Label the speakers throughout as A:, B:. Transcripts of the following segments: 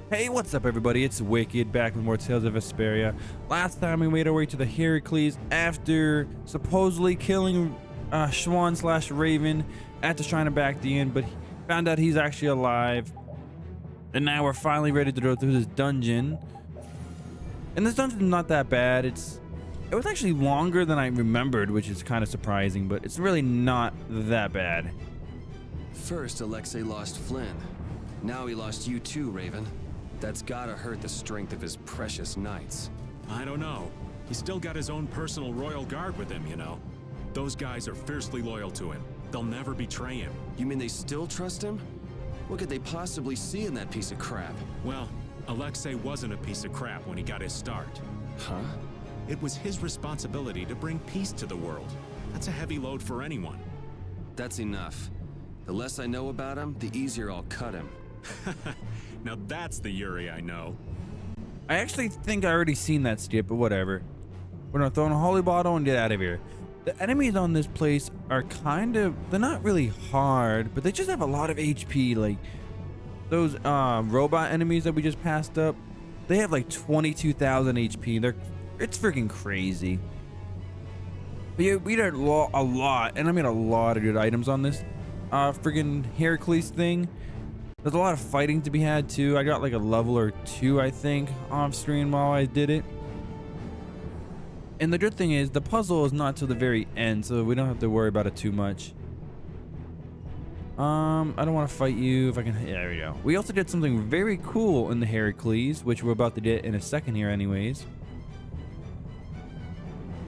A: Hey, what's up everybody? It's Wicked back with more Tales of Vesperia. Last time we made our way to the Heracles after supposedly killing Schwan slash Raven at the Shrine of Bactian, but found out he's actually alive. And now we're finally ready to go through this dungeon. And this dungeon's not that bad. It was actually longer than I remembered, which is kind of surprising, but it's really not that bad.
B: First, Alexei lost Flynn. Now he lost you too, Raven. That's gotta hurt the strength of his precious knights.
C: I don't know. He's still got his own personal royal guard with him, you know. Those guys are fiercely loyal to him. They'll never betray him.
B: You mean they still trust him? What could they possibly see in that piece of crap?
C: Well, Alexei wasn't a piece of crap when he got his start.
B: Huh?
C: It was his responsibility to bring peace to the world. That's a heavy load for anyone.
B: That's enough. The less I know about him, the easier I'll cut him.
C: Now that's the Yuri I know.
A: I actually think I already seen that skip, but whatever. We're gonna throw in a holy bottle and get out of here. The enemies on this place are they're not really hard, but they just have a lot of HP. Like those robot enemies that we just passed up, they have like 22,000 HP. It's freaking crazy. But yeah, we did a lot, and I made a lot of good items on this freaking Heracles thing. There's a lot of fighting to be had too. I got like a level or two, I think, off screen while I did it. And the good thing is the puzzle is not till the very end, so we don't have to worry about it too much. I don't want to fight you if I can. Yeah, there we go. We also did something very cool in the Heracles, which we're about to get in a second here anyways.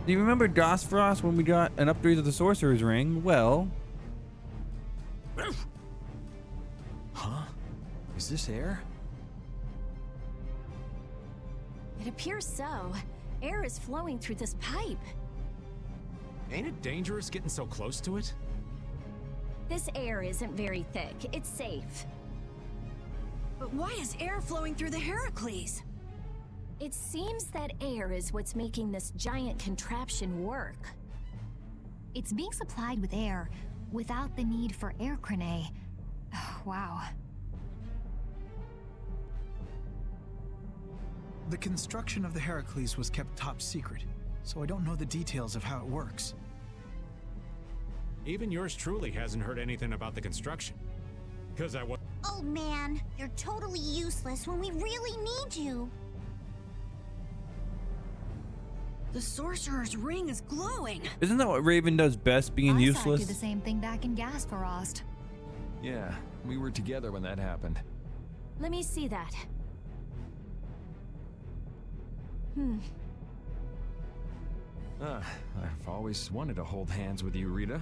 A: Do you remember Gosfrost when we got an upgrade to the Sorcerer's Ring? Well...
B: Huh? Is this air?
D: It appears so. Air is flowing through this pipe.
C: Ain't it dangerous getting so close to it?
D: This air isn't very thick. It's safe.
E: But why is air flowing through the Heracles?
D: It seems that air is what's making this giant contraption work.
F: It's being supplied with air without the need for air crane. Oh, wow.
G: The construction of the Heracles was kept top secret, so I don't know the details of how it works.
C: Even yours truly hasn't heard anything about the construction. Because I was...
H: Oh man, you're totally useless when we really need you.
E: The Sorcerer's Ring is glowing.
A: Isn't that what Raven does best, being useless?
F: I did the same thing back in Gasparost.
I: Yeah, we were together when that happened.
D: Let me see that.
I: I've always wanted to hold hands with you, Rita.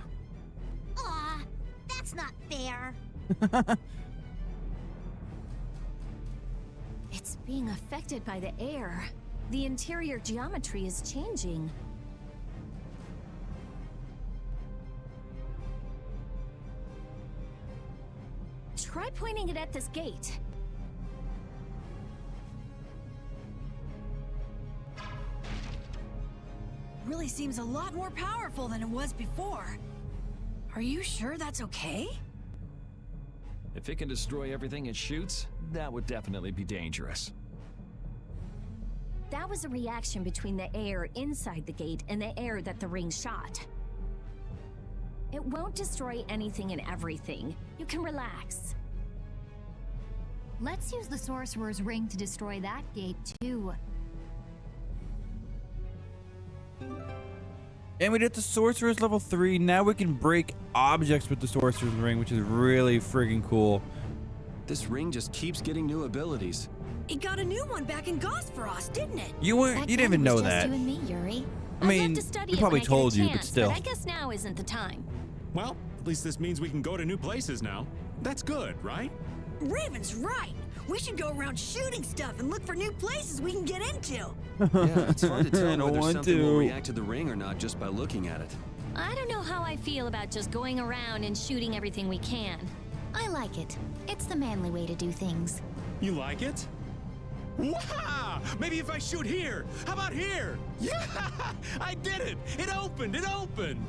H: Aw, that's not fair.
D: It's being affected by the air. The interior geometry is changing. Try pointing it at this gate.
E: Really seems a lot more powerful than it was before. Are you sure that's okay?
I: If it can destroy everything it shoots, that would definitely be dangerous.
D: That was a reaction between the air inside the gate and the air that the ring shot. It won't destroy anything and everything. You can relax.
F: Let's use the Sorcerer's Ring to destroy that gate, too.
A: And we did the Sorcerer's level 3. Now we can break objects with the Sorcerer's Ring, which is really freaking cool.
B: This ring just keeps getting new abilities.
E: It got a new one back in Gosfrost, didn't it?
A: You didn't even know
D: Just
A: that.
D: you and me, Yuri.
A: I mean,
D: I'd love to study
A: we
D: it
A: probably
D: when I get a
A: told you, but
D: chance,
A: still.
D: I guess now isn't the time.
C: Well, at least this means we can go to new places now. That's good, right?
E: Raven's right. We should go around shooting stuff and look for new places we can get into.
B: Yeah, it's hard to tell
A: I don't
B: whether
A: want
B: something
A: to.
B: will react to the ring or not just by looking at it.
D: I don't know how I feel about just going around and shooting everything we can.
F: I like it. It's the manly way to do things.
C: You like it? Wow! Maybe if I shoot here. How about here? Yeah! I did it! It opened! It opened!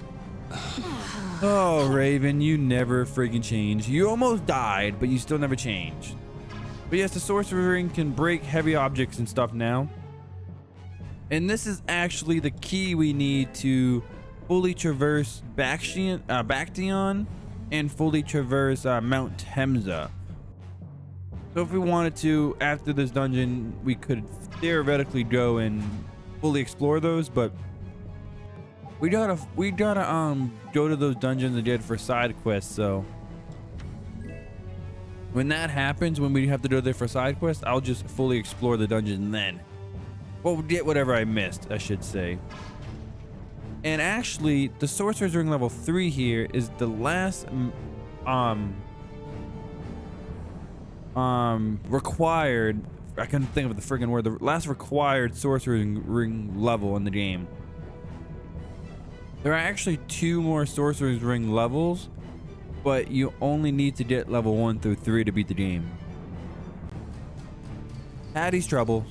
A: Oh, Raven, you never freaking change. You almost died, but you still never changed. But yes, the sorcerer ring can break heavy objects and stuff now. And this is actually the key we need to fully traverse Bacteon and fully traverse Mount Temza. So if we wanted to, after this dungeon, we could theoretically go and fully explore those, but we gotta go to those dungeons again for side quests. So when that happens, when we have to go there for side quests, I'll just fully explore the dungeon then. Well, get whatever I missed, I should say. And actually, the Sorcerer's Ring level 3 here is the last required, I couldn't think of the friggin' word, the last required Sorcerer's Ring level in the game. There are actually 2 more Sorcerer's Ring levels, but you only need to get level 1 through 3 to beat the game. Hattie's trouble.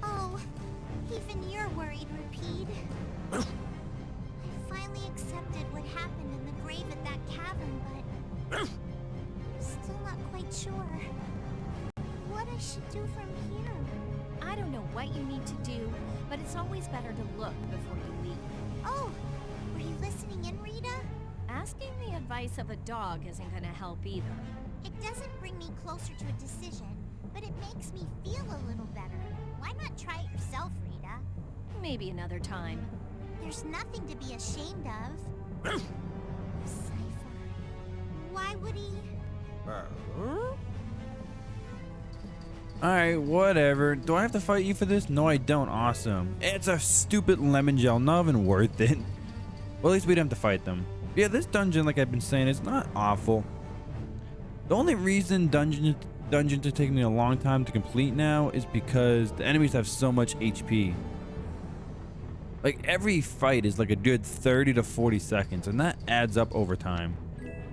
H: Oh, even you're worried, Rapide. I finally accepted what happened in the grave at that cabin, but I'm still not quite sure what I should do from here.
D: I don't know what you need to do, but it's always better to look before you leave.
H: Oh, were you listening in, Rita?
D: Asking the advice of a dog isn't gonna help either.
H: It doesn't bring me closer to a decision, but it makes me feel a little better. Why not try it yourself, Rita?
D: Maybe another time.
H: There's nothing to be ashamed of. Cypher. Why would he?
A: Alright, whatever. Do I have to fight you for this? No, I don't. Awesome. It's a stupid lemon gel. Not even worth it. Well, at least we didn't have to fight them. Yeah, this dungeon, like I've been saying, is not awful. The only reason dungeons are taking me a long time to complete now is because the enemies have so much HP. Like, every fight is like a good 30 to 40 seconds, and that adds up over time.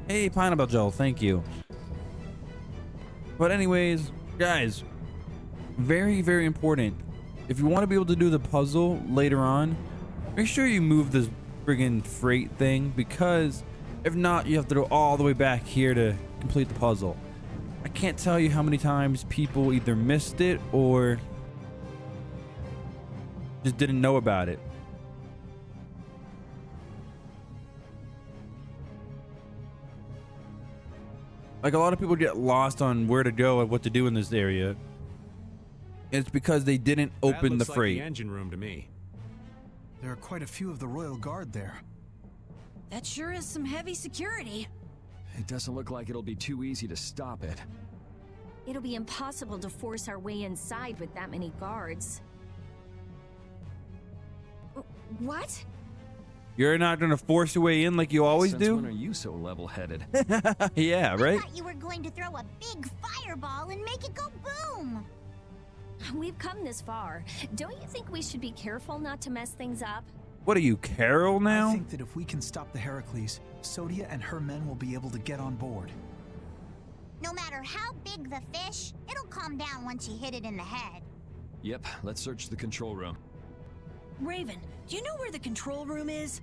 A: Hey, pineapple gel, thank you. But anyways, guys, very, very important. If you want to be able to do the puzzle later on, make sure you move this friggin' freight thing, because if not, you have to go all the way back here to complete the puzzle. I can't tell you how many times people either missed it or just didn't know about it. Like, a lot of people get lost on where to go and what to do in this area. It's because they didn't open the freight.
C: Like the engine room to me.
G: There are quite a few of the Royal Guard there.
E: That sure is some heavy security.
I: It doesn't look like it'll be too easy to stop it.
D: It'll be impossible to force our way inside with that many guards. What?
A: You're not gonna force your way in like you always
I: Since
A: do?
I: when are you so level-headed?
A: Yeah, right?
H: I thought you were going to throw a big fireball and make it go boom.
D: We've come this far. Don't you think we should be careful not to mess things up?
A: What are you, Carol now?
G: I think that if we can stop the Heracles, Sodia and her men will be able to get on board.
H: No matter how big the fish, it'll calm down once you hit it in the head.
I: Yep, let's search the control room.
E: Raven, do you know where the control room is?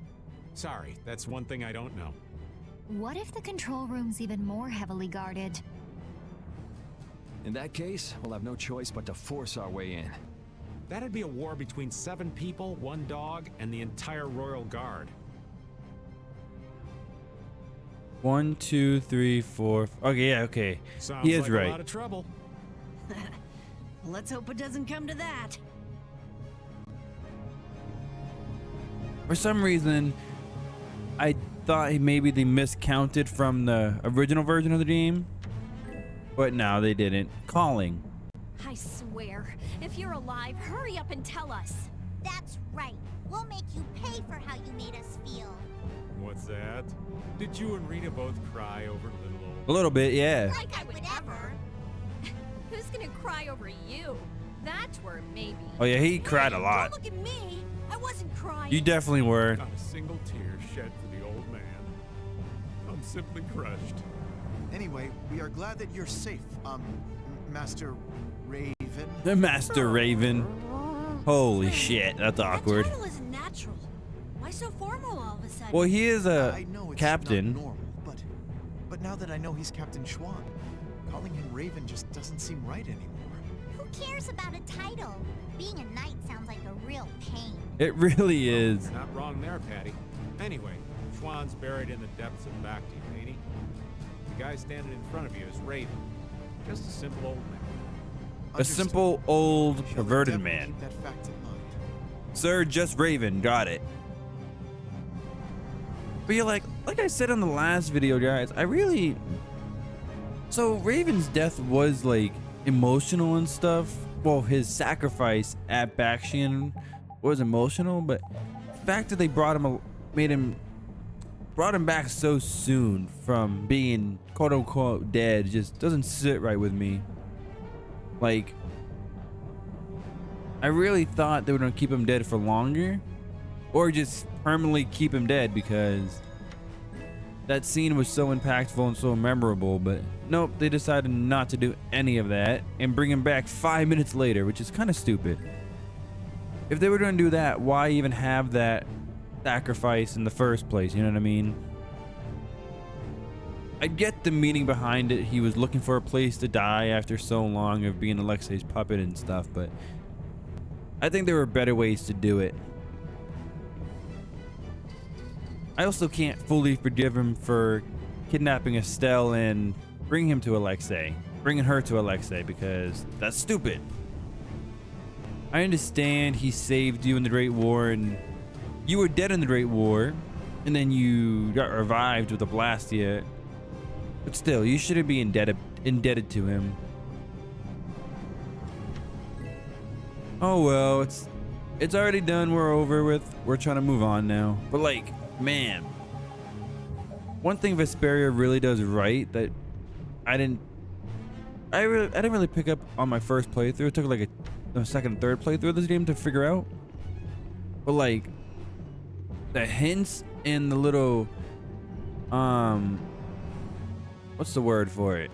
C: Sorry, that's one thing I don't know.
F: What if the control room's even more heavily guarded?
I: In that case, we'll have no choice but to force our way in.
C: That'd be a war between 7 people, 1 dog, and the entire Royal Guard.
A: 1, 2, 3, 4. Okay, yeah, okay.
C: Sounds
A: He is
C: like
A: right.
C: a lot of trouble.
E: Let's hope it doesn't come to that.
A: For some reason, I thought maybe they miscounted from the original version of the game, but no, they didn't. Calling.
D: I swear, if you're alive, hurry up and tell us.
H: That's right. We'll make you pay for how you made us feel.
C: What's that? Did you and Rita both cry over little old...
A: A little bit, yeah.
H: Like I would ever.
D: Who's gonna cry over you? That's where maybe.
A: Oh yeah, he cried a lot.
E: Don't look at me. I wasn't crying.
A: You definitely were.
C: Not a single tear shed for the old man. I'm simply crushed.
J: Anyway, we are glad that you're safe, Master Raven.
A: The Master Raven. Holy shit, that's awkward.
E: That title isn't natural. Why so formal all of a sudden?
A: Well, he is
J: I
A: a
J: know it's
A: captain.
J: not normal, but now that I know he's Captain Schwan, Calling him Raven just doesn't seem right anymore.
H: Who cares about a title? Being a knight sounds like a real pain.
A: It really is.
C: You're not wrong there, Patty. Anyway, Schwann's buried in the depths of Bacti, ain't he? The guy standing in front of you is Raven. Just a simple old man.
A: A simple, old,
J: Shall
A: perverted
J: endeavor to
A: man.
J: keep that fact in mind.
A: Sir, just Raven. Got it. But you're like I said in the last video, guys, so Raven's death was like emotional and stuff. Well, his sacrifice at Bakshian was emotional, but the fact that they brought him back so soon from being quote unquote dead just doesn't sit right with me. Like, I really thought they were gonna keep him dead for longer, or just permanently keep him dead, because that scene was so impactful and so memorable. But nope, they decided not to do any of that and bring him back 5 minutes later, which is kind of stupid. If they were gonna do that, why even have that sacrifice in the first place? You know what I mean? I get the meaning behind it. He was looking for a place to die after so long of being Alexei's puppet and stuff, but I think there were better ways to do it. I also can't fully forgive him for kidnapping Estelle and bringing her to Alexei, because that's stupid. I understand he saved you in the Great War and you were dead in the Great War, and then you got revived with a Blastia. But still, you shouldn't be indebted to him. Oh well, it's already done. We're over with. We're trying to move on now. But like, man, one thing Vesperia really does right that I didn't really pick up on my first playthrough. It took like a second and third playthrough of this game to figure out. But like, the hints and the little what's the word for it?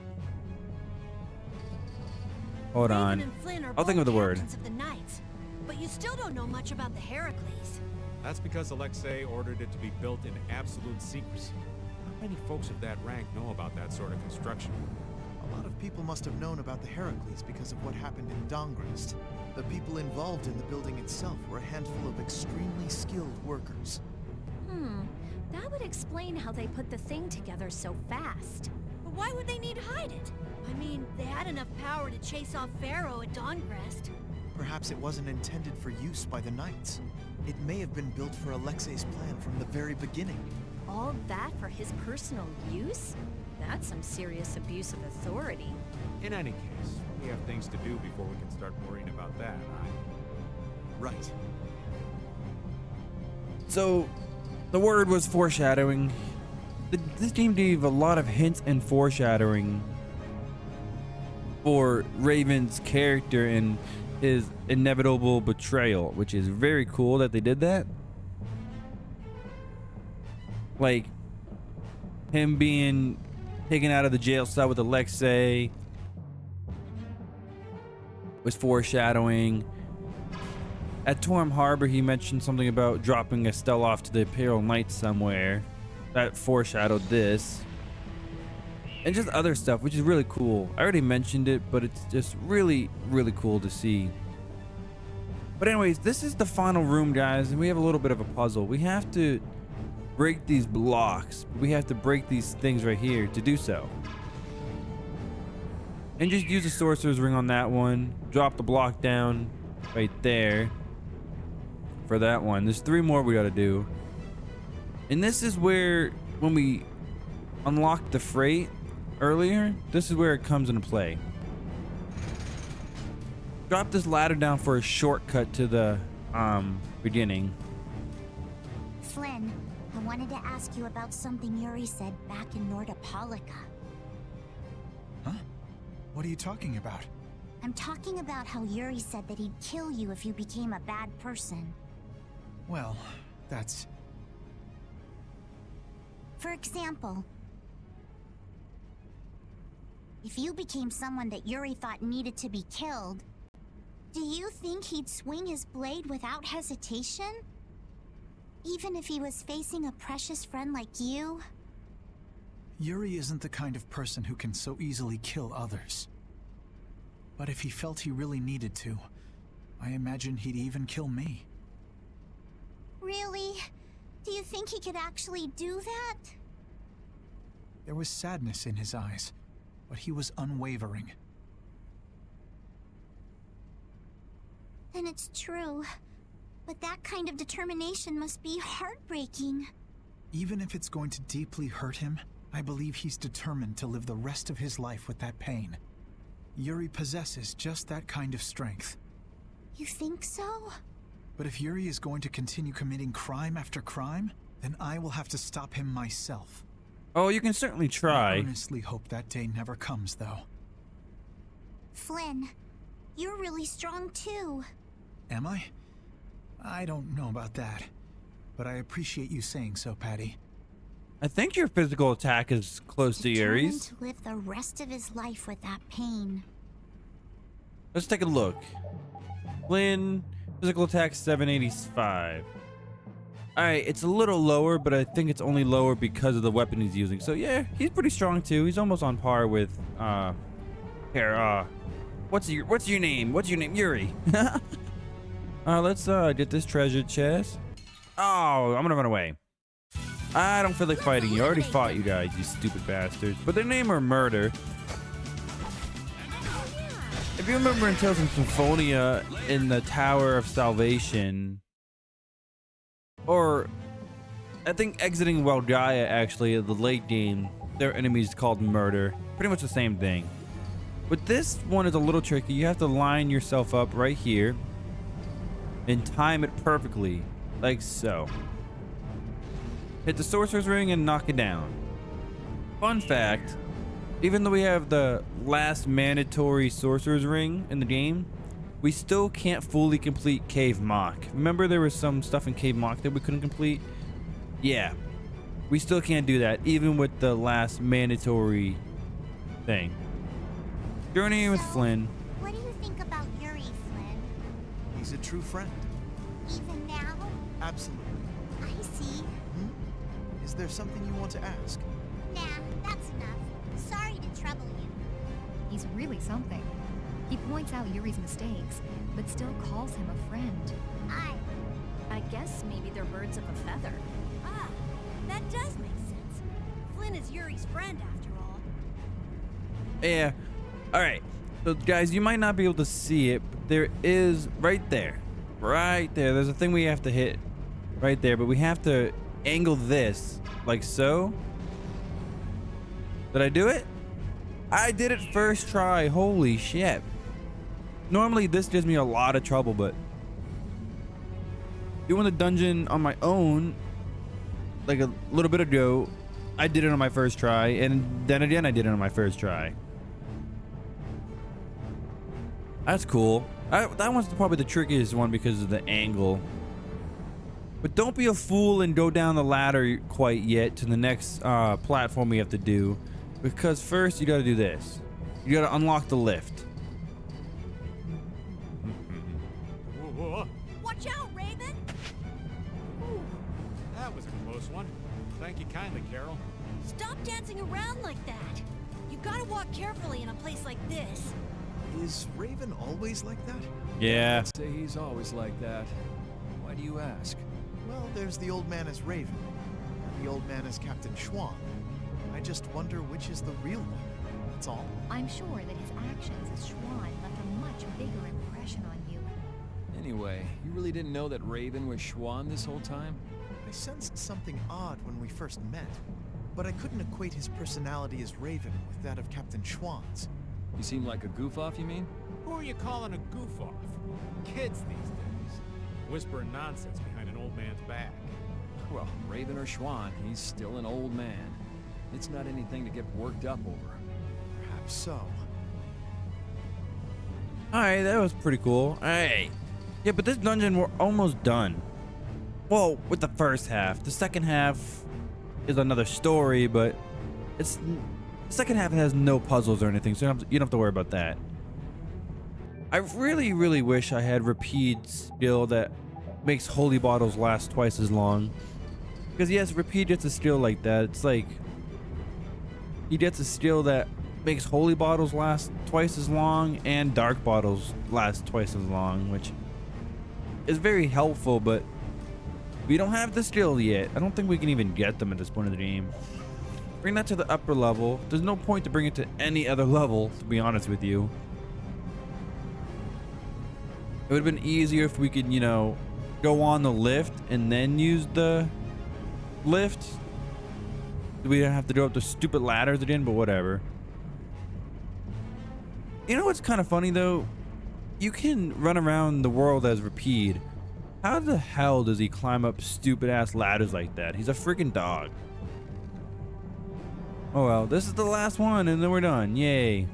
A: Hold on.
E: Raven and Flynn are
A: I'll think of
E: both
A: the word.
E: captains of the Knights, but you still don't know much about the Heracles.
C: That's because Alexei ordered it to be built in absolute secrecy. Not many folks of that rank know about that sort of construction.
J: A lot of people must have known about the Heracles because of what happened in Dongrest. The people involved in the building itself were a handful of extremely skilled workers.
D: That would explain how they put the thing together so fast.
E: But why would they need to hide it? I mean, they had enough power to chase off Pharaoh at Dongrest.
J: Perhaps it wasn't intended for use by the Knights. It may have been built for Alexei's plan from the very beginning.
D: All that for his personal use? That's some serious abuse of authority.
C: In any case, we have things to do before we can start worrying about that,
J: Right.
A: So, the word was foreshadowing. This game gave a lot of hints and foreshadowing for Raven's character and his inevitable betrayal, which is very cool that they did that. Like, him being taken out of the jail cell with Alexei was foreshadowing. At Torm Harbor, he mentioned something about dropping Estelle off to the Imperial Knights somewhere. That foreshadowed this. And just other stuff, which is really cool. I already mentioned it, but it's just really, really cool to see. But anyways, this is the final room, guys, and we have a little bit of a puzzle. We have to break these blocks. We have to break these things right here to do so. And just use the sorcerer's ring on that one. Drop the block down right there for that one. There's 3 more we gotta do. And this is where, when we unlocked the freight earlier, this is where it comes into play. Drop this ladder down for a shortcut to the beginning.
H: Flynn, I wanted to ask you about something Yuri said back in Nordopolica.
G: Huh? What are you talking about?
H: I'm talking about how Yuri said that he'd kill you if you became a bad person.
G: Well, that's...
H: For example, if you became someone that Yuri thought needed to be killed, do you think he'd swing his blade without hesitation? Even if he was facing a precious friend like you?
G: Yuri isn't the kind of person who can so easily kill others. But if he felt he really needed to, I imagine he'd even kill me.
H: Really? Do you think he could actually do that?
G: There was sadness in his eyes, but he was unwavering.
H: Then it's true. But that kind of determination must be heartbreaking.
G: Even if it's going to deeply hurt him, I believe he's determined to live the rest of his life with that pain. Yuri possesses just that kind of strength.
H: You think so?
G: But if Yuri is going to continue committing crime after crime, then I will have to stop him myself.
A: Oh, you can certainly try.
G: I earnestly hope that day never comes, though.
H: Flynn, you're really strong too.
G: Am I? I don't know about that, but I appreciate you saying so, Patty.
A: I think your physical attack is close to Yuri's.
H: Determined to live the rest of his life with that pain.
A: Let's take a look. Flynn, physical attack 785. Alright, it's a little lower, but I think it's only lower because of the weapon he's using. So yeah, he's pretty strong too. He's almost on par with what's your name? What's your name? Yuri. Let's get this treasure chest. Oh, I'm gonna run away. I don't feel like fighting. You already fought you guys, you stupid bastards. But their name are Murder. If you remember in Tales of Symphonia in the Tower of Salvation, or I think exiting Welgaia actually, the late game, their enemies called Murder. Pretty much the same thing. But this one is a little tricky. You have to line yourself up right here and time it perfectly, like so. Hit the Sorcerer's Ring and knock it down. Fun fact, even though we have the last mandatory Sorcerer's Ring in the game, we still can't fully complete Cave Mock. Remember there was some stuff in Cave Mock that we couldn't complete? Yeah, we still can't do that, even with the last mandatory thing. Journeying with Flynn.
H: What do you think about Yuri, Flynn?
J: He's a true friend.
H: Even now?
J: Absolutely.
H: I see.
J: Is there something you want to ask?
H: Nah, that's enough. Sorry to trouble you.
F: He's really something. He points out Yuri's mistakes, but still calls him a friend.
D: I guess maybe they're birds of a feather.
E: Ah, that does make sense. Flynn is Yuri's friend after all.
A: Yeah. All right. So guys, you might not be able to see it, but there is right there. Right there. There's a thing we have to hit right there, but we have to angle this like so. Did I do it? I did it first try. Holy shit. Normally this gives me a lot of trouble, but doing the dungeon on my own like a little bit ago, I did it on my first try, and then again I did it on my first try. That's cool. That one's probably the trickiest one because of the angle. But don't be a fool and go down the ladder quite yet to the next platform we have to do, because first you got to do this. You got to unlock the lift.
E: Watch out, Raven!
C: Ooh, that was a close one. Thank you kindly, Carol.
E: Stop dancing around like that. You gotta walk carefully in a place like this.
J: Is Raven always like that?
A: Yeah.
B: I'd say he's always like that. Why do you ask?
J: Well, there's the old man as Raven, and the old man as Captain Schwan. I just wonder which is the real one. That's all.
F: I'm sure that his actions as Schwan left a much bigger impression on you.
B: Anyway, you really didn't know that Raven was Schwan this whole time?
J: I sensed something odd when we first met, but I couldn't equate his personality as Raven with that of Captain Schwan's.
B: You seem like a goof-off, you mean?
C: Who are you calling a goof-off? Kids these days. Whispering nonsense behind an old man's back.
B: Well, Raven or Schwan, he's still an old man. It's not anything to get worked up over.
J: Perhaps so.
A: Alright, that was pretty cool. Alright. Yeah, but this dungeon, we're almost done. Well, with the first half. The second half is another story, but it's... The second half has no puzzles or anything, so you don't have to worry about that. I really, really wish I had Rapide skill that makes holy bottles last twice as long. Because yes, Rapide gets a skill like that. It's like... he gets a skill that makes holy bottles last twice as long and dark bottles last twice as long, which is very helpful, but we don't have the skill yet. I don't think we can even get them at this point of the game. Bring that to the upper level. There's no point to bring it to any other level, to be honest with you. It would have been easier if we could, you know, go on the lift and then use the lift. We don't have to go up the stupid ladders again, but whatever. You know what's kind of funny though? You can run around the world as Rapide. How the hell does he climb up stupid ass ladders like that? He's a freaking dog. Oh well, this is the last one and then we're done. Yay.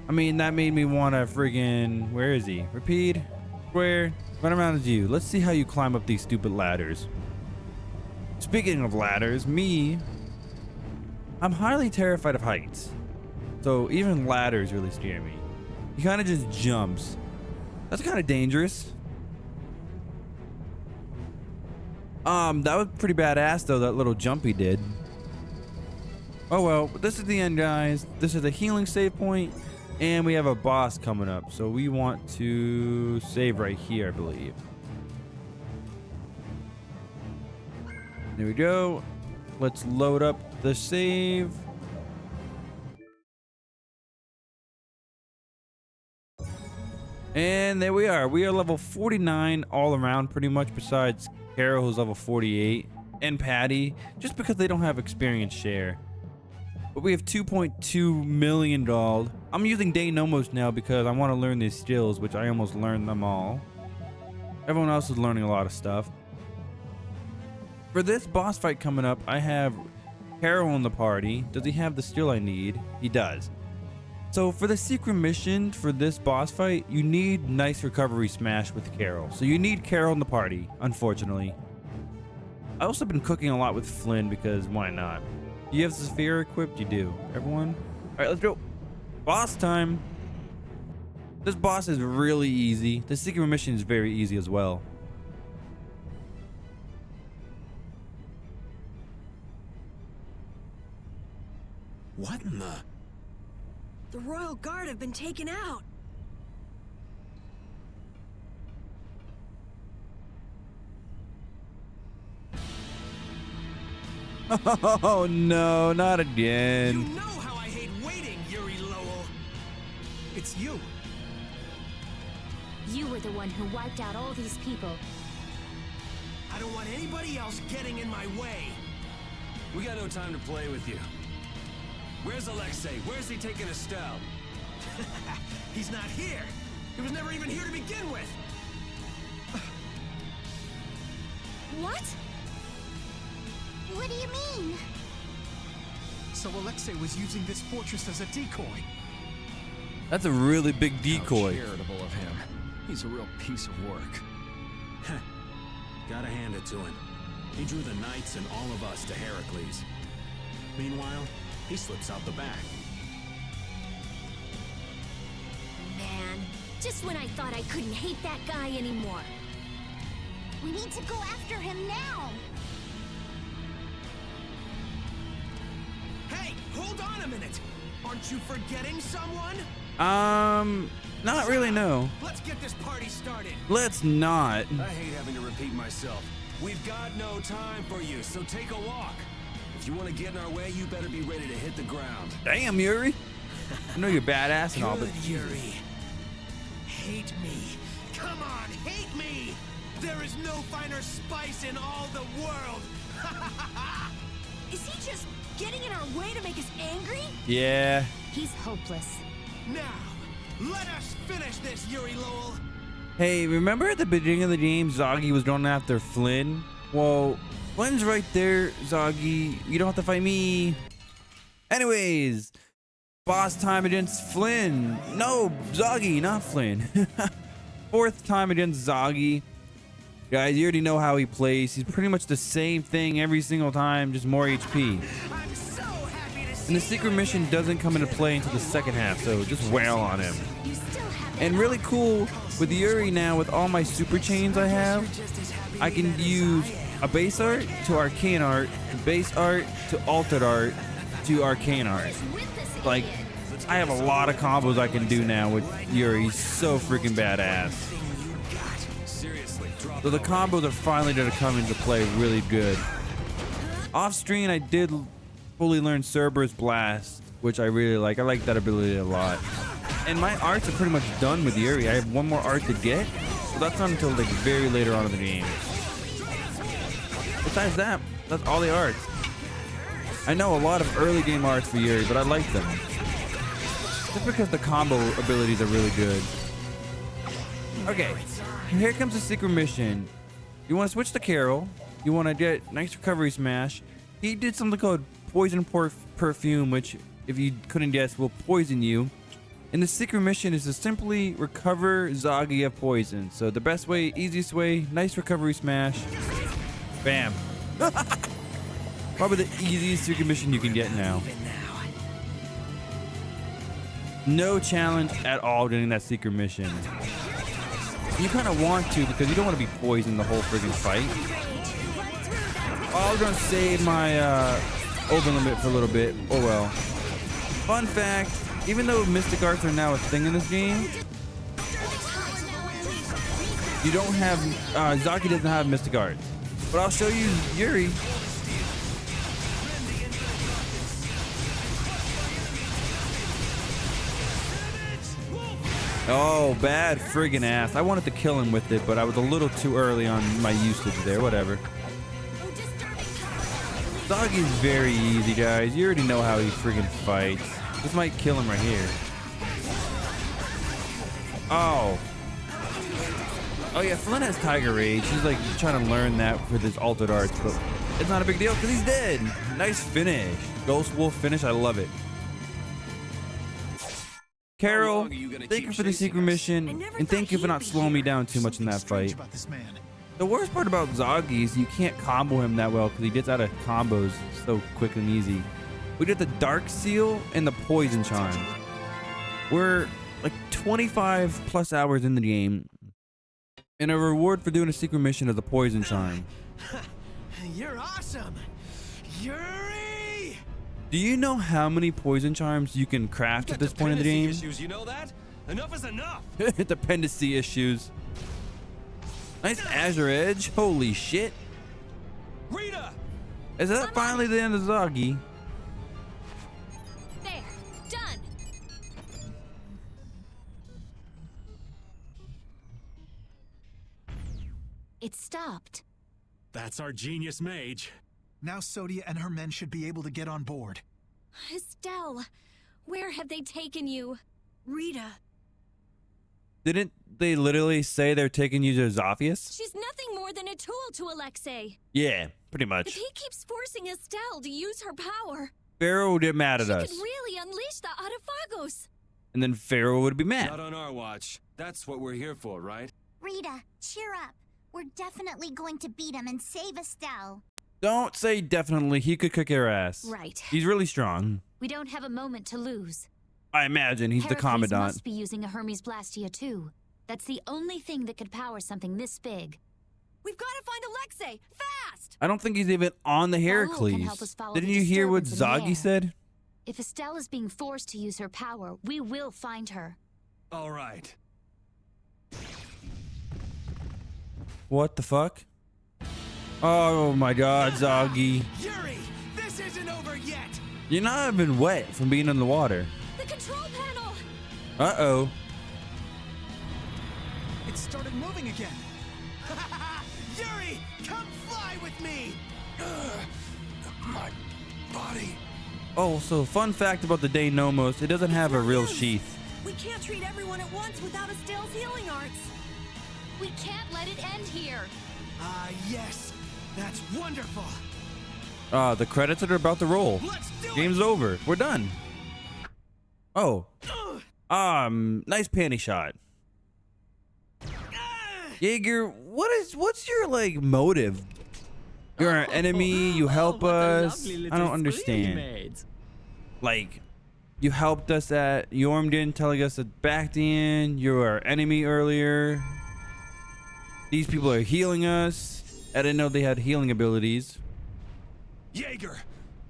A: I mean, that made me want to friggin'... Where is he? Rapide? Square? Run around as you. Let's see how you climb up these stupid ladders. Speaking of ladders, I'm highly terrified of heights. So even ladders really scare me. He kind of just jumps. That's kind of dangerous. That was pretty badass though, that little jump he did. Oh well, this is the end, guys. This is a healing save point. And we have a boss coming up, so we want to save right here, I believe. There we go. Let's load up the save. And there we are. We are level 49 all around pretty much, besides Carol, who's level 48, and Patty, just because they don't have experience share. But we have 2.2 million gold. I'm using Day Nomos now because I want to learn these skills, which I almost learned them all. Everyone else is learning a lot of stuff. For this boss fight coming up, I have Carol in the party. Does he have the skill I need? He does. So for the secret mission for this boss fight, you need nice recovery smash with Carol. So you need Carol in the party, unfortunately. I also been cooking a lot with Flynn because why not? Do you have the sphere equipped? You do. Everyone? All right, let's go. Boss time. This boss is really easy. The secret mission is very easy as well.
C: What in the...
E: The Royal Guard have been taken out.
A: Oh no, not again.
C: You know how I hate waiting, Yuri Lowell. It's you.
D: You were the one who wiped out all these people.
C: I don't want anybody else getting in my way.
B: We got no time to play with you. Where's Alexei? Where's he taking Estelle?
C: He's not here. He was never even here to begin with.
H: What? What do you mean?
G: So Alexei was using this fortress as a decoy.
A: That's a really big decoy.
I: How charitable of him. He's a real piece of work.
C: Gotta hand it to him. He drew the knights and all of us to Heracles. Meanwhile, he slips out the back.
D: Man, just when I thought I couldn't hate that guy anymore.
H: We need to go after him now.
C: Hey, hold on a minute. Aren't you forgetting someone?
A: Not really, no.
C: Let's get this party started.
A: Let's not.
B: I hate having to repeat myself. We've got no time for you, so take a walk. If you want to get in our way, you better be ready to hit the ground.
A: Damn, Yuri. I know you're badass and all, but
C: Good, Yuri. Hate me. Come on, hate me. There is no finer spice in all the world.
E: Is he just getting in our way to make us angry?
A: yeah.
D: He's hopeless.
C: Now, let us finish this, Yuri Lowell.
A: Hey, remember at the beginning of the game, Zoggy was going after Flynn? Well, Flynn's right there, Zoggy. You don't have to fight me. Anyways, boss time against Flynn. No, Zoggy, not Flynn. Fourth time against Zoggy. Guys, you already know how he plays. He's pretty much the same thing every single time, just more HP.
C: I'm so happy to see
A: And the secret
C: you
A: mission
C: again.
A: doesn't come into play until the second half, so just wail on him.
D: You still have
A: And really cool with Yuri now, with all my super chains I have, I can use a base art to arcane art, to base art to altered art to arcane art. Like, I have a lot of combos I can do now with Yuri. He's so freaking badass. So the combos are finally going to come into play really good. Off screen, I did fully learn Cerberus Blast, which I really like. I like that ability a lot. And my arts are pretty much done with Yuri. I have one more art to get, so that's not until like very later on in the game. Besides that, that's all the arts. I know a lot of early game arts for Yuri, but I like them. Just because the combo abilities are really good. Okay, here comes the secret mission. You want to switch to Carol. You want to get nice recovery smash. He did something called poison perfume, which, if you couldn't guess, will poison you. And the secret mission is to simply recover Zoggy of poison. So the best way, easiest way, nice recovery smash. Bam. Probably the easiest secret mission you can get now. No challenge at all getting that secret mission. You kind of want to because you don't want to be poisoned the whole friggin' fight. I was gonna save my over limit for a little bit. Oh well. Fun fact, even though Mystic Arts are now a thing in this game, you don't have, Zaki doesn't have Mystic Arts. But I'll show you Yuri. Oh, bad friggin' ass. I wanted to kill him with it, but I was a little too early on my usage there. Whatever. Doggy's very easy, guys. You already know how he friggin' fights. This might kill him right here. Oh. Oh yeah, Flynn has Tiger Rage. He's like trying to learn that with his altered arts, but it's not a big deal because he's dead. Nice finish. Ghost Wolf finish. I love it. Carol, thank you for the secret mission, and thank you for not slowing me down too much in that fight. The worst part about Zoggy is you can't combo him that well because he gets out of combos so quick and easy. We did the Dark Seal and the Poison Charm. We're like 25 plus hours in the game, and a reward for doing a secret mission is the Poison Charm.
C: You're awesome, Yuri!
A: Do you know how many Poison Charms you can craft at this point in the game?
B: Issues, you know that? Enough is enough.
A: Dependency issues. Nice Azure Edge. Holy shit.
C: Rita!
A: Is that finally the end of Zoggy?
D: There, done. It stopped.
C: That's our genius mage.
G: Now Sodia and her men should be able to get on board.
D: Estelle, where have they taken you?
E: Rita.
A: Didn't they literally say they're taking you to Zophius?
D: She's nothing more than a tool to Alexei.
A: Yeah, pretty
D: If
A: much.
D: he keeps forcing Estelle to use her power,
A: Pharaoh would get mad at
D: she
A: us.
D: could really unleash the Autophagos.
A: And then Pharaoh would be mad.
B: Not on our watch. That's what we're here for, right?
H: Rita, cheer up. We're definitely going to beat him and save Estelle.
A: Don't say definitely. He could kick your ass.
D: Right.
A: He's really strong.
D: We don't have a moment to lose.
A: I imagine he's the
D: Heracles
A: commandant.
D: must be using a Hermes Blastia too. That's the only thing that could power something this big.
E: We've got to find Alexei! Fast!
A: I don't think he's even on the
D: Raoul can help
A: Heracles.
D: us follow
A: Didn't
D: the
A: you hear what
D: disturbance in the
A: Zoggy
D: air.
A: said?
D: If Estelle is being forced to use her power, we will find her.
B: All right.
A: What the fuck? Oh my god, Zoggy.
C: Yuri, this isn't over yet.
A: You're not even wet from being in the water.
D: The control panel!
A: Uh-oh.
G: It started moving again.
C: Yuri, come fly with me.
B: My body.
A: Oh, so fun fact about the Denomos, it doesn't have a real sheath.
E: We can't treat everyone at once without Estelle's healing arts.
D: We can't let it end here.
C: Ah, yes. That's wonderful.
A: The credits are about to roll.
C: Let's do
A: Game's over. We're done. Oh. Nice panty shot. Jaeger, what's your like motive? You're an enemy, you help us. I don't understand. Like, you helped us at Yormden, telling us at Bactian, you were our enemy earlier. These people are healing us. I didn't know they had healing abilities.
B: Jaeger,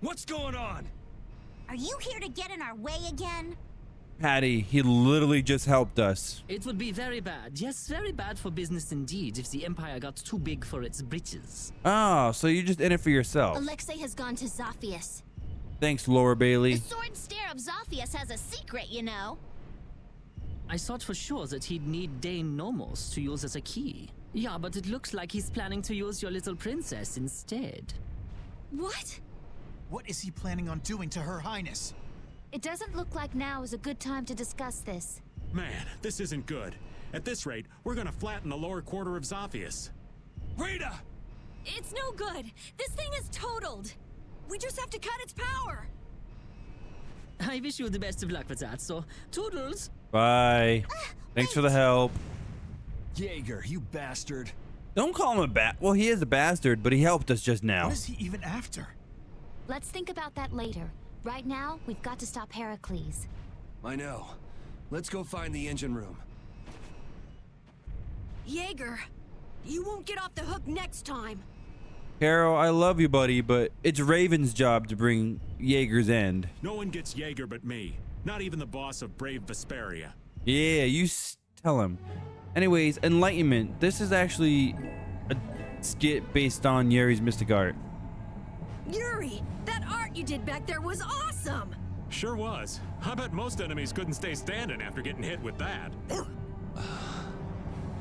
B: what's going on?
H: Are you here to get in our way again?
A: Patty, he literally just helped us.
K: It would be very bad, yes, very bad for business indeed if the Empire got too big for its britches.
A: Oh, so you're just in it for yourself.
H: Alexei has gone to Zophius.
A: Thanks, Laura Bailey.
H: The sword stare of Zophius has a secret, you know.
K: I thought for sure that he'd need Dane Nomos to use as a key. Yeah, but it looks like he's planning to use your little princess instead.
E: What?
G: What is he planning on doing to Her Highness?
F: It doesn't look like now is a good time to discuss this.
C: Man, this isn't good. At this rate, we're gonna flatten the lower quarter of Zophius.
B: Rita!
E: It's no good. This thing is totaled. We just have to cut its power.
K: I wish you the best of luck with that, so toodles!
A: Bye. Thanks for the help.
B: Jaeger, you bastard.
A: Don't call him a bat. Well, he is a bastard, but he helped us just now.
G: What is he even after?
F: Let's think about that later. Right now, we've got to stop Heracles.
B: I know. Let's go find the engine room.
E: Jaeger, you won't get off the hook next time.
A: Carol, I love you, buddy, but it's Raven's job to bring Jaeger's end.
C: No one gets Jaeger but me. Not even the boss of brave Vesperia.
A: Yeah, you tell him. Anyways, Enlightenment. This is actually a skit based on Yuri's mystic art.
E: Yuri, that art you did back there was awesome.
C: Sure was. I bet most enemies couldn't stay standing after getting hit with that.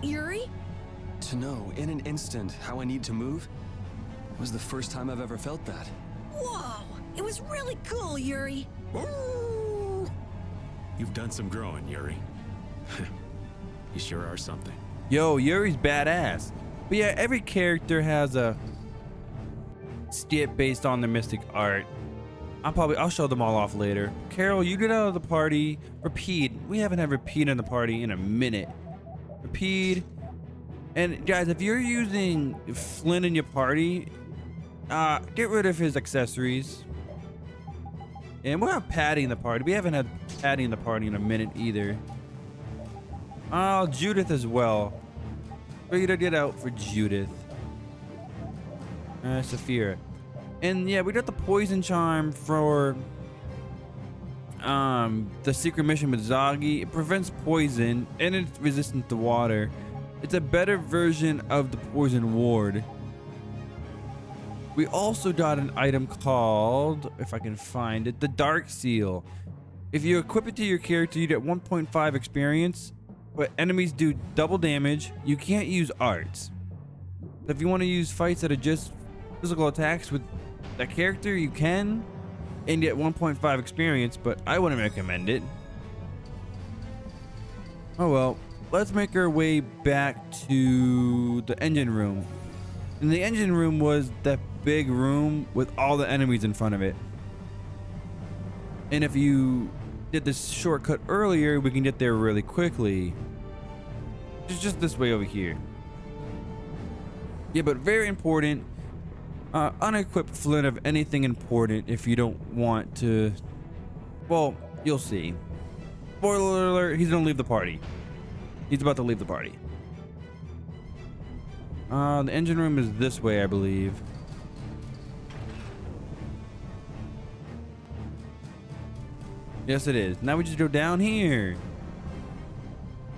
E: Yuri?
B: To know in an instant how I need to move was the first time I've ever felt that.
E: Whoa, it was really cool, Yuri.
C: You've done some growing, Yuri. You sure are something.
A: Yo, Yuri's badass. But yeah, every character has a skit based on their mystic art. I'll show them all off later. Carol, you get out of the party. Repeat. We haven't had Repeat in the party in a minute. Repeat. And guys, if you're using Flynn in your party, get rid of his accessories. And we'll have Patty in the party. We haven't had Patty in the party in a minute either. Judith as well. Rita, get out for Judith. Saphira. And yeah, we got the poison charm for the secret mission with Zagi. It prevents poison and it's resistant to water. It's a better version of the poison ward. We also got an item called, if I can find it, the Dark Seal. If you equip it to your character, you get 1.5 experience, but enemies do double damage. You can't use arts. If you want to use fights that are just physical attacks with that character, you can, and get 1.5 experience, but I wouldn't recommend it. Oh well, let's make our way back to the engine room. And the engine room was that big room with all the enemies in front of it. And if you did this shortcut earlier, we can get there really quickly. It's just this way over here. Yeah, but very important. Unequip Flynn of anything important if you don't want to. Well, you'll see. Spoiler alert, he's gonna leave the party. He's about to leave the party. The engine room is this way, I believe. Yes, it is. Now we just go down here.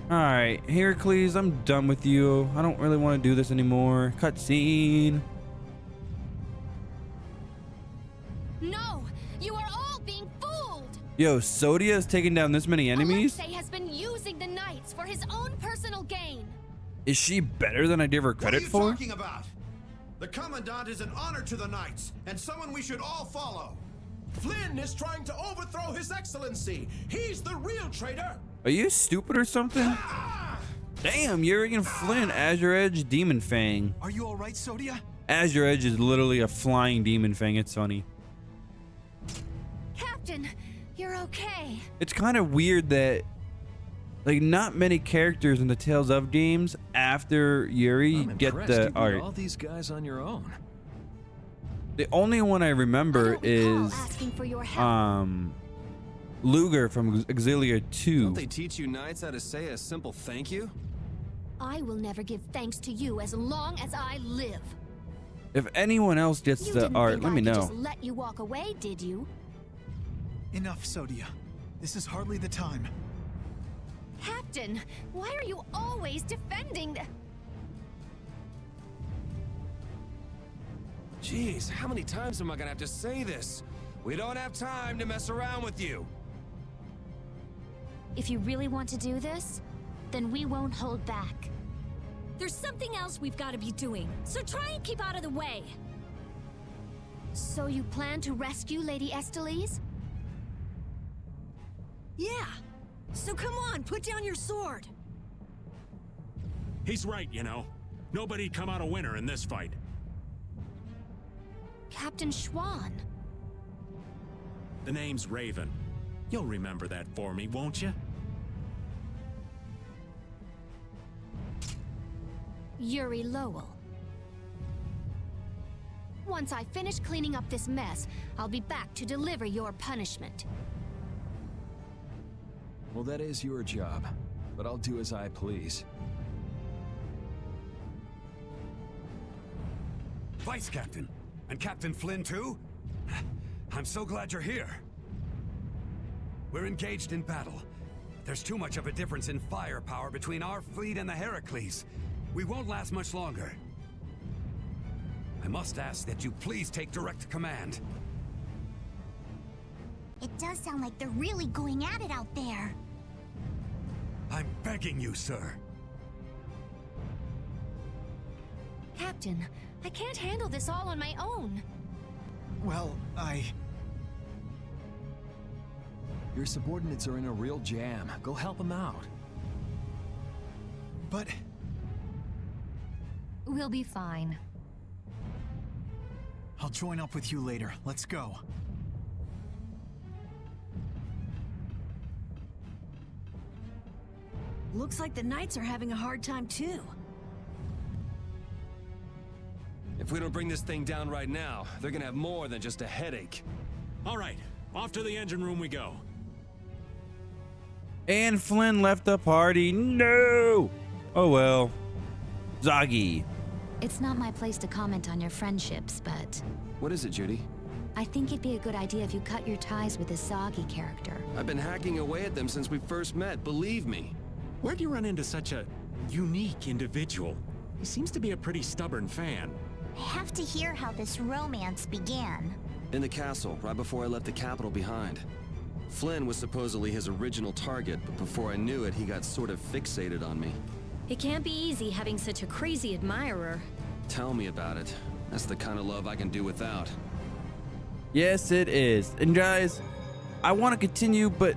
A: Alright, Heracles, I'm done with you. I don't really want to do this anymore. Cutscene.
F: No! You are all being fooled!
A: Yo, Sodia is taking down this many enemies?
F: Alexei has been using the knights for his own personal gain.
A: Is she better than I give her credit for?
L: What are you talking about? The Commandant is an honor to the Knights, and someone we should all follow.
C: Flynn is trying to overthrow His Excellency. He's the real traitor.
A: Are you stupid or something? Damn, Yuri and Flynn, Azure Edge, Demon Fang.
G: Are you alright, Sodia?
A: Azure Edge is literally a flying Demon Fang. It's funny.
F: Captain, you're okay.
A: It's kind of weird that, like, not many characters in the Tales of games after Yuri
I: I'm
A: get
I: impressed
A: the
I: you beat
A: art.
I: all these guys on your own.
A: The only one I remember is
F: Asking for your help.
A: Luger from Exilia 2.
B: Don't they teach you knights how to say a simple thank you?
F: I will never give thanks to you as long as I live.
A: If anyone else gets
D: You
A: the
D: didn't
A: art,
D: think
A: let
D: I
A: me
D: could
A: know.
D: just let you walk away, did you?
G: Enough, Sodia. This is hardly the time.
D: Captain, why are you always defending the...
B: Jeez, how many times am I gonna have to say this? We don't have time to mess around with you.
D: If you really want to do this, then we won't hold back. There's something else we've got to be doing, so try and keep out of the way. So you plan to rescue Lady Estelise?
E: Yeah. So come on, put down your sword.
C: He's right, you know. Nobody'd come out a winner in this fight.
D: Captain Schwann.
C: The name's Raven. You'll remember that for me, won't you?
D: Yuri Lowell. Once I finish cleaning up this mess, I'll be back to deliver your punishment.
I: Well, that is your job, but I'll do as I please.
M: Vice Captain? And Captain Flynn too? I'm so glad you're here. We're engaged in battle. There's too much of a difference in firepower between our fleet and the Heracles. We won't last much longer. I must ask that you please take direct command.
H: It does sound like they're really going at it out there.
M: I'm begging you, sir.
D: Captain, I can't handle this all on my own.
G: Well,
I: Your subordinates are in a real jam. Go help them out.
G: But...
F: We'll be fine.
G: I'll join up with you later. Let's go.
E: Looks like the Knights are having a hard time too.
B: If we don't bring this thing down right now, they're gonna have more than just a headache.
C: All right, off to the engine room we go.
A: And Flynn left the party. No! Oh well. Zagi.
D: It's not my place to comment on your friendships, but
B: What is it, Judy?
D: I think it'd be a good idea if you cut your ties with this Zagi character.
B: I've been hacking away at them since we first met, believe me.
C: Where'd you run into such a unique individual? He seems to be a pretty stubborn fan.
H: I have to hear how this romance began.
B: In the castle, right before I left the capital behind. Flynn was supposedly his original target, but before I knew it, he got sort of fixated on me.
D: It can't be easy having such a crazy admirer.
B: Tell me about it. That's the kind of love I can do without.
A: Yes, it is. And guys, I want to continue, but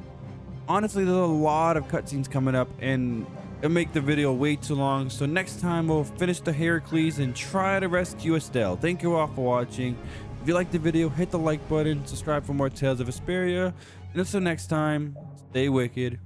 A: honestly, there's a lot of cutscenes coming up, and it'll make the video way too long. So next time, we'll finish the Heracles and try to rescue Estelle. Thank you all for watching. If you liked the video, hit the like button, subscribe for more Tales of Vesperia, and until next time, stay wicked.